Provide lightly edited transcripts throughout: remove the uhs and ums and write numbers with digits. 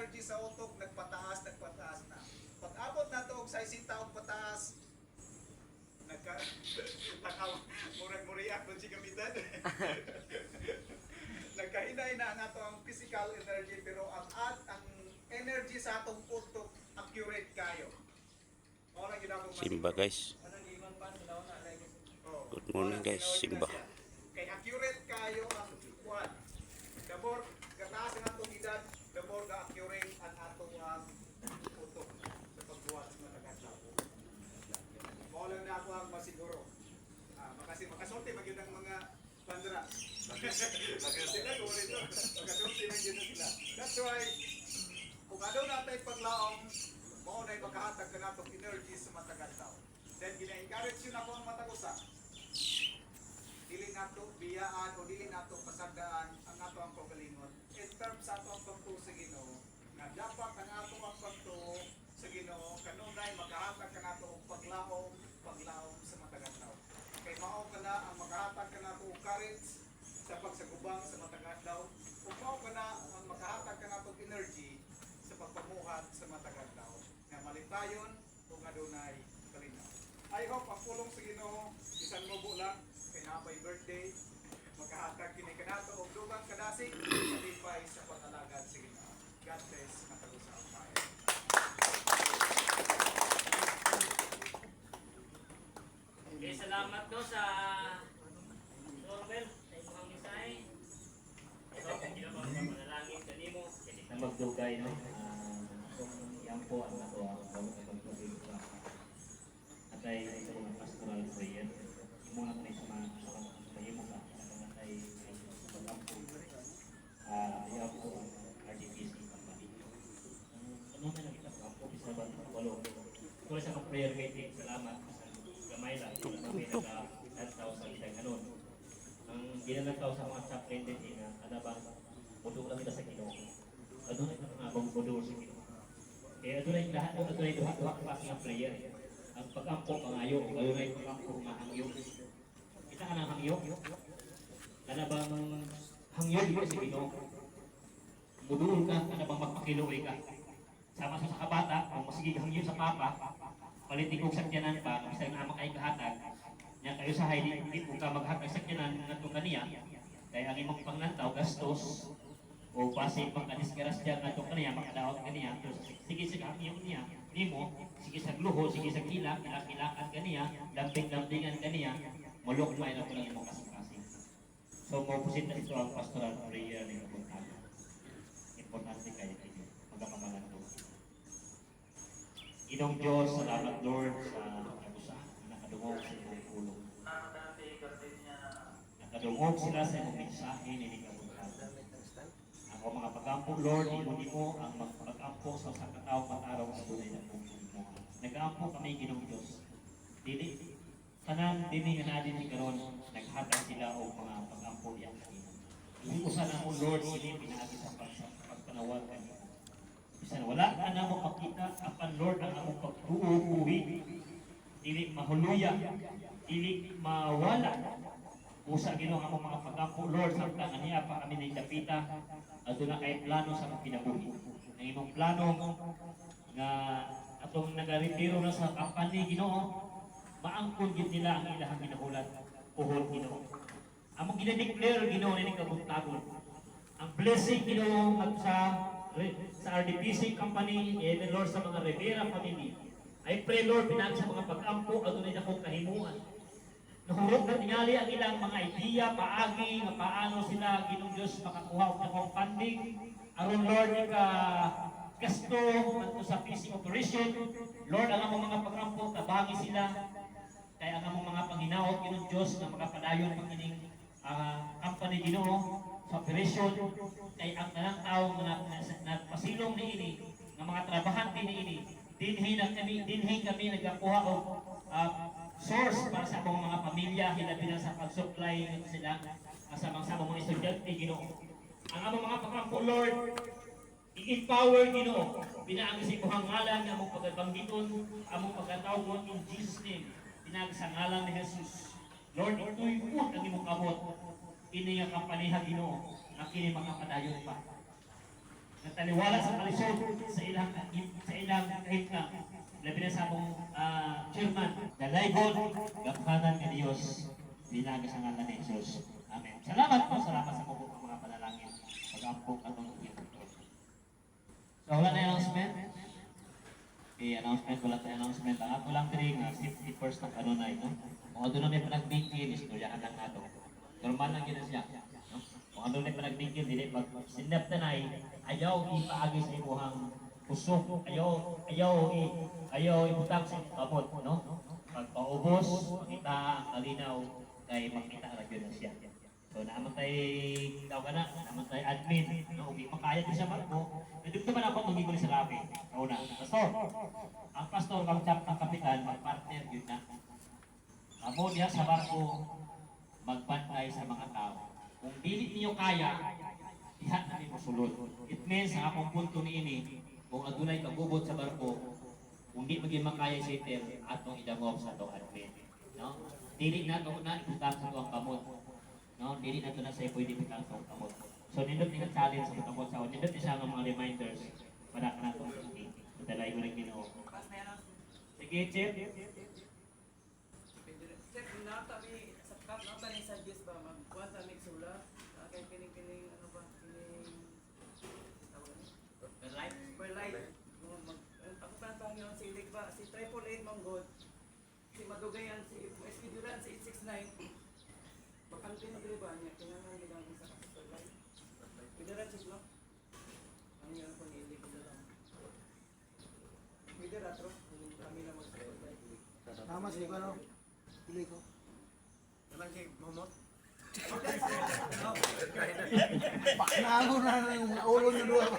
energy sa utok nagpataas na. Pag-abot na to og sa isinta og pataas, takaw murag-muriak kun si kapitan. Nagkahinay na ang atong physical energy pero ang energy sa atong utok accurate kayo. Simba guys. Good morning guys, Simba. Kay accurate kayo ang kuan. The more gataas ang atong edad, the more ga-accurate ang atong utok sa pagbuhat sa mga taga-tao. Mao lang na ako ang masiguro. Makasulti magyud ang mga pandra. Sila ko rito. Makasulti magyud sila. That's why kung ano natay paglaom, mao na makahatag ka natong energy sa mga taga-tao. Then gina-encourage yun ako ang matagusa. Dili nato biyaan o dili nato pasagdaan ang ato ang kaugalingon in terms sa ato ang pagtuo sa Ginoo nga dapat ang ato ang pagtuo sa Ginoo kanunay makahatag ka nato og paglaom sa mga taga-tao. Kay mao kana ang makahatag ka nato og courage sa pagsagubang sa mga taga-tao ug mao kana ang makahatag ka nato og energy sa pagpamuhat sa mga taga-tao nga malitayon ug adunay kalinaw. I hope ang pulong sa Ginoo isang mubo lang kay napay birthday magkahatag kini kanato og dugang kadasig sa sa pag-alagad sa Ginoo. God bless matagusa ang bayan. Okay, salamat do sa Norbel sa imong misay. Ito kung ginabang manalangin kanimo na magdugay no. Yan po ang ato ang pagtutulog sa atay ito mga pastoral prayer. Muna ko na sa mga kayo mo ka ay pag-ampo ayaw ko ang RDPC company. Ano na lang kita pag-ampo isa ba walo ito sa mga prayer meeting salamat sa gamay lang kami nagkataw sa isang anon ang ginanagtaw sa mga chaplain din na ano ba mudo lang kita sa Ginoo ano na ito nga bang mudo sa Ginoo kaya ito na yung lahat ito na yung duha-duha ang prayer ang pag-ampo pangayo ano na yung pag-ampo nga hangyo kita ka ng hangyo kana bang hangyo dito sa Ginoo muduol ka kana bang magpakiluoy ka sama sa kabata kung masigig hangyo sa papa palitikong sakyanan pa bisag na makay kahatag nya kayo sa hindi po ka maghatag sakyanan ngadto kaniya kay ang imong pangnantaw gastos o base pagkadiskeras diyan ngadto kaniya makadaot kaniya sige sa hangyo niya nimo sige sa luho sige sa kilak-kilakan kaniya lambing-lambingan kaniya mulok may na ko lang imong kasing-kasing so mo pusit na ito ang pastoral prayer ni importante kayo magkapamalan ko Inong Diyos, salamat Lord sa kabusahan na nakadungog sa iyong pulong. Nakadungog sila sa iyong mensahe ni Kabukasan. Ako mga pag-ampo Lord, inunin mo ang pag-ampo sa katao mataraw sa tunay na pagmumuhan. Nag-ampo kami Inong Diyos. Dili, kanan dini nga na din ni karon naghatag sila o mga pag-ampo diyan kanina. Iusan ang Lord sila pinaagi sa pagpanawag kanina. Bisan wala ka na mo makita apan Lord ang among pagtuo-uwi dili mahuluya dili mawala usa Ginoo ang among mga pag-ampo Lord samtang aniya pa kami nagdapita aduna kay plano sa mga kinabuhi ang imong plano nga atong nagaretiro na sa kampanya Ginoo maangkon gid nila ang ilahang ginahulat puhon Ginoo among ginadeclare Ginoo ni kabuntagon ang blessing Ginoo at sa RDPC company, and Lord sa mga Rivera family. I pray Lord, pinag sa mga pag-ampo, adunay akong kahimuan. Nahurot na tingali ang ilang mga idea, paagi, nga paano sila, Ginong Diyos, makakuha ng akong funding. Aron Lord, gasto, manto sa PC operation. Lord, ang among mga pag-ampo, tabangi sila. Kaya ang among mga panginaot, Ginong Diyos, na makapadayon pang ining company Ginoo sa operation kay ang tanang tao nga nagpasilong niini nga mga trabahante niini dinhi kami nagakuha og source para sa among mga pamilya hilabi na sa pag-supply sila sa mga estudyante Ginoo ang among mga pagkampo Lord i-empower Ginoo pinaagi sa imong ngalan nga among pagbanggiton among pagkatawgon in Jesus name pinaagi sa ngalan ni Jesus Lord ituy-ut ang imong kamot ini nga kampaniha Ginoo na kini makapadayon pa nataliwala sa kalisod sa ilang kahit na labi na sa akong chairman, dalaygon, gapkanan ka Diyos, binaga sa ngalan ni Jesus. Amen. Salamat po, salamat sa mga panalangin. Pag-ampok atong iyong. So, wala na announcement? Announcement, wala tayo announcement. Ang ako lang tiri nga, 51st of ano na ito. Kung ano na may panagbingkil, istoryahan lang nato. Normal lang yun siya. No? Kung ano na may panagbingkil, hindi pag sinap na ayaw ipaagi sa imuhang pusok. Ayaw ibutang sa kapot. No? Pag paubos, makita, kalinaw, kay makita na yun siya. So, naman tayo, naman tayo admin. No? Hindi makaya din siya magpo. Dito naman ako tumigol sa labi. Una, pastor. Ang pastor, ang kapitan, mag-partner yun na. Amo diya sa barko, magbantay sa mga tao. Kung dili niyo kaya, diha na niyo sulod. It means, ang akong punto ni ini, kung adunay kagubot sa barko, kung di maging makaya sa itel, atong idangop sa itong admin. No? Dili na ito na iputang sa itong kamot. No? Dili na ito na sa pwede iputang sa itong kamot. So, nindot niya challenge sa kamot sa nindot niya ng mga reminders para ka na itong meeting. Madalay mo lang Ginoo. Sige, Chip. Chef, nata ni sa kap nata ni sa Diyos ba magkuha ta mig sula kay kining ano ba kining tawag ni Perlite ako pa tang yon si Ilig ba si 888 Monggod si Madugayan si SK Duran si 869 bakante na dili ba niya kinahanglan nilang isa ka Perlite Pidaran si no ang yon ko ni Ilig Pidaran tro kami na mag-Perlite Tama si ano? Pili ko. naman si Momot Naamo na ng ulo niyo doon.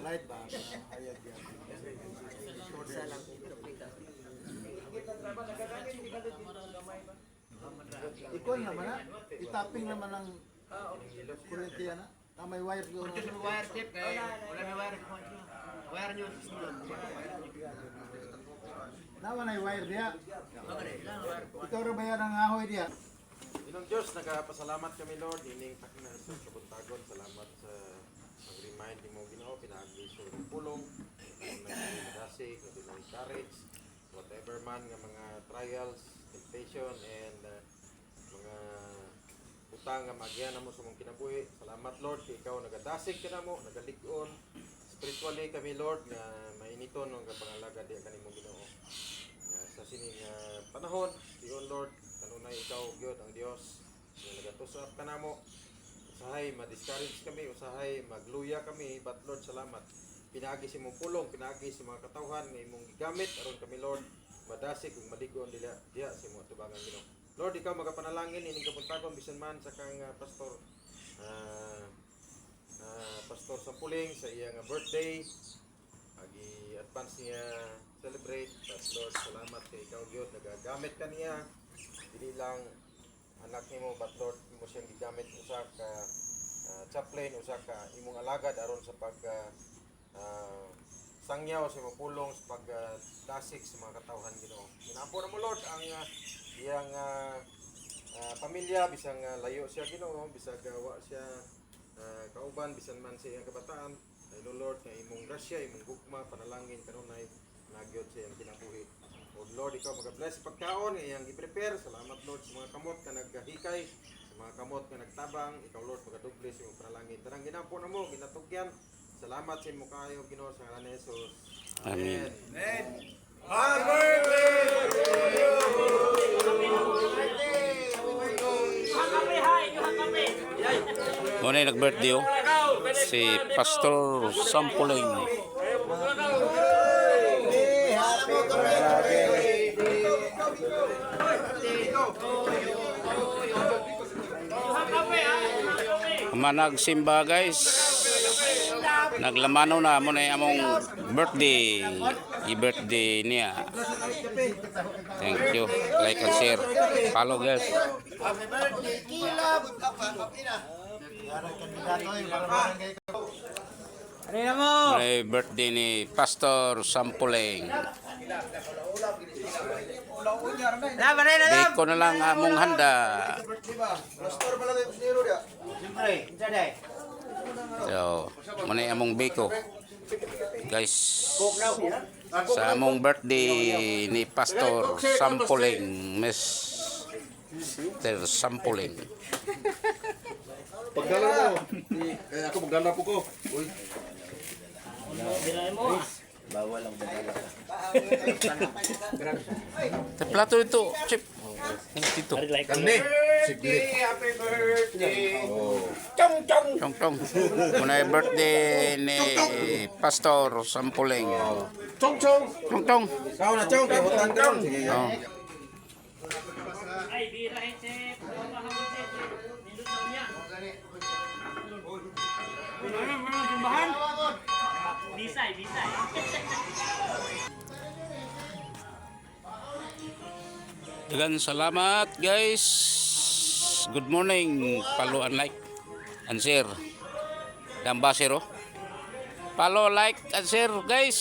Light ba? Ayag yan. Ikon naman na. Itapping naman ng kurente yan na. May wire doon. wire tip kay wala may wire wire nyo Naman ay wire diya. Ikaw rin ba yan ang ahoy diya? Inong Diyos, nagpasalamat kami Lord, ining takna sa kabuntagon, salamat sa pag-remind mo Ginoo, pinag-issue ng pulong, nag-dasig, nag-courage, whatever man nga mga trials, temptation, and mga utang nga magyan na mo sa mong kinabuhi. Salamat Lord, kay ikaw nagadasig ka na mo, nagalig-on, spiritually kami Lord, nga mainiton ng pangalaga di kanimo Ginoo. Sa sining panahon, diyon Lord, kanunay ikaw gyud ang Dios nga nagatusap ka namo. Usahay ma-discourage kami, usahay magluya kami, but Lord salamat. Pinaagi si mong pulong, pinaagi si mga katawhan nga imong gigamit aron kami Lord madasig ug maligon diha sa imong tubangan Ginoo. Lord, ikaw magapanalangin ining kabuntagon bisan man sa kang pastor Pastor Sampuling sa iyang birthday. Agi-advance niya celebrate. But Lord, salamat kay ikaw Gyud nagagamit ka niya. Dili lang anak nimo, but Lord, mo siyang gigamit usa ka chaplain, usa ka imong alagad aron sa pag sangyaw sa imong pulong sa pag dasig sa mga katawhan Ginoo. Ginapo na mo Lord ang iyang pamilya bisang layo siya Ginoo, bisag wa siya kauban bisan man sa iyang kabataan. Ay Lord, nga imong grasya, imong gugma, panalangin kanunay nagyod sa iyang kinabuhi. O Lord, ikaw mag-bless pagkaon nga iyang i-prepare. Salamat Lord sa mga kamot nga naghikay, sa mga kamot nga nagtabang. Ikaw Lord, magaduble sa imong panalangin. Tarang ginapo na mo, ginatugyan. Salamat sa imong kayo Ginoo sa ngalan ni Jesus. Amen. Amen. Happy birthday! Muna yung nag-birthday si Pastor Sampuling. Managsimba guys. Naglamano na mo na among birthday. I-birthday niya. Thank you. Like and share. Follow guys. Happy birthday, Kilab! May birthday ni Pastor Sampuling. Biko na lang among handa. Pastor pala tayo siniro dia. So, muna among biko. Guys, sa among birthday ni Pastor Sampuling, Mr. Sampuling. Pagdala mo. Ako magdala po ko. Uy. Sa plato ito, chip. Dito. Kani. Siglit. Happy birthday! Chong chong. Muna yung birthday ni Pastor Sampuling. Chong chong. Chong chong. Kau na chong. Kaya hutan ka ron. Sige. Oh. Ay, birahin si Pagpapahawin si Nindot na niya. Bisay. Dagan salamat guys. Good morning. Follow and like and share. Dambasero. Follow, like and share guys.